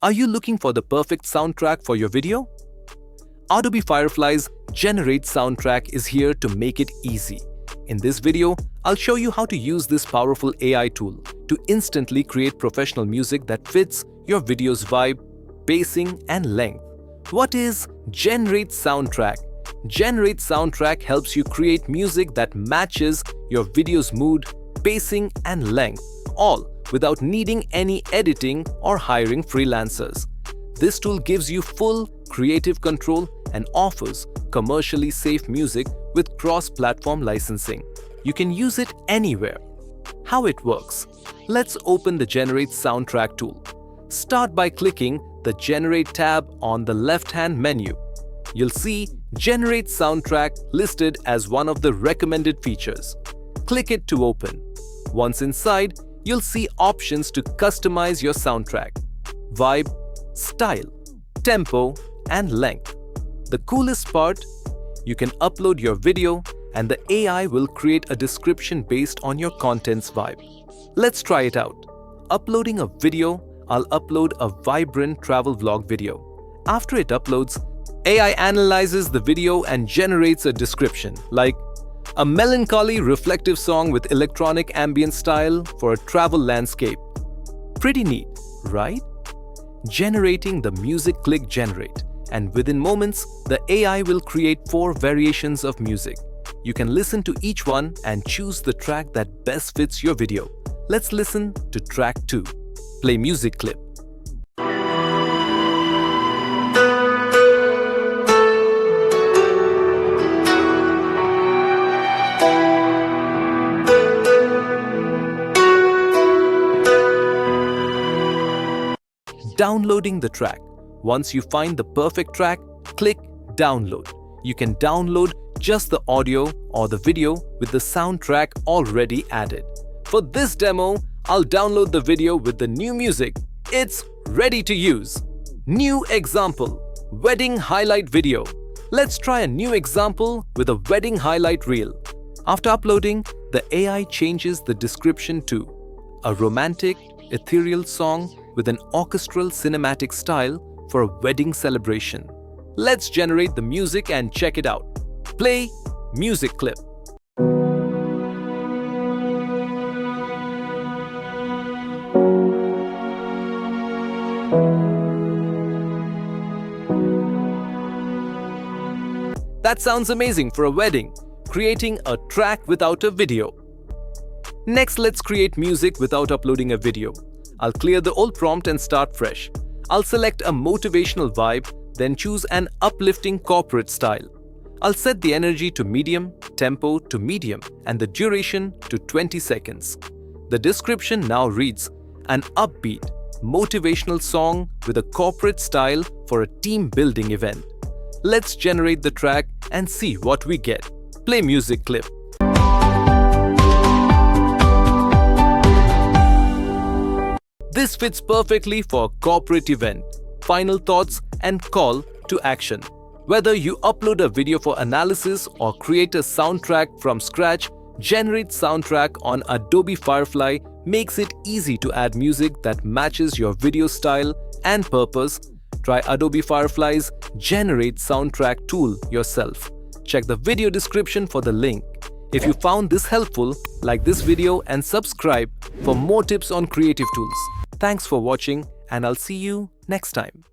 Are you looking for the perfect soundtrack for your video? Adobe Firefly's Generate Soundtrack is here to make it easy. In this video, I'll show you how to use this powerful AI tool to instantly create professional music that fits your video's vibe, pacing, and length. What is Generate Soundtrack? Generate Soundtrack helps you create music that matches your video's mood, pacing, and length, all without needing any editing or hiring freelancers. This tool gives you full creative control and offers commercially safe music with cross-platform licensing. You can use it anywhere. How it works? Let's open the Generate Soundtrack tool. Start by clicking the Generate tab on the left-hand menu. You'll see Generate Soundtrack listed as one of the recommended features. Click it to open. Once inside, you'll see options to customize your soundtrack: vibe, style, tempo, and length. The coolest part? You can upload your video and the AI will create a description based on your content's vibe. Let's try it out. Uploading a video, I'll upload a vibrant travel vlog video. After it uploads, AI analyzes the video and generates a description like a melancholy reflective song with electronic ambient style for a travel landscape. Pretty neat, right? Generating the music, click Generate, and within moments, the AI will create 4 variations of music. You can listen to each one and choose the track that best fits your video. Let's listen to track 2. Play music clip. Downloading the track. Once you find the perfect track, click Download. You can download just the audio or the video with the soundtrack already added. For this demo, I'll download the video with the new music. It's ready to use. New example: wedding highlight video. Let's try a new example with a wedding highlight reel. After uploading, the AI changes the description to a romantic, ethereal song with an orchestral cinematic style for a wedding celebration. Let's generate the music and check it out. Play music clip. That sounds amazing for a wedding, creating a track without a video. Next, let's create music without uploading a video. I'll clear the old prompt and start fresh. I'll select a motivational vibe, then choose an uplifting corporate style. I'll set the energy to medium, tempo to medium, and the duration to 20 seconds. The description now reads, an upbeat, motivational song with a corporate style for a team building event. Let's generate the track and see what we get. Play music clip. This fits perfectly for a corporate event. Final thoughts and call to action. Whether you upload a video for analysis or create a soundtrack from scratch, Generate Soundtrack on Adobe Firefly makes it easy to add music that matches your video style and purpose. Try Adobe Firefly's Generate Soundtrack tool yourself. Check the video description for the link. If you found this helpful, like this video and subscribe for more tips on creative tools. Thanks for watching, and I'll see you next time.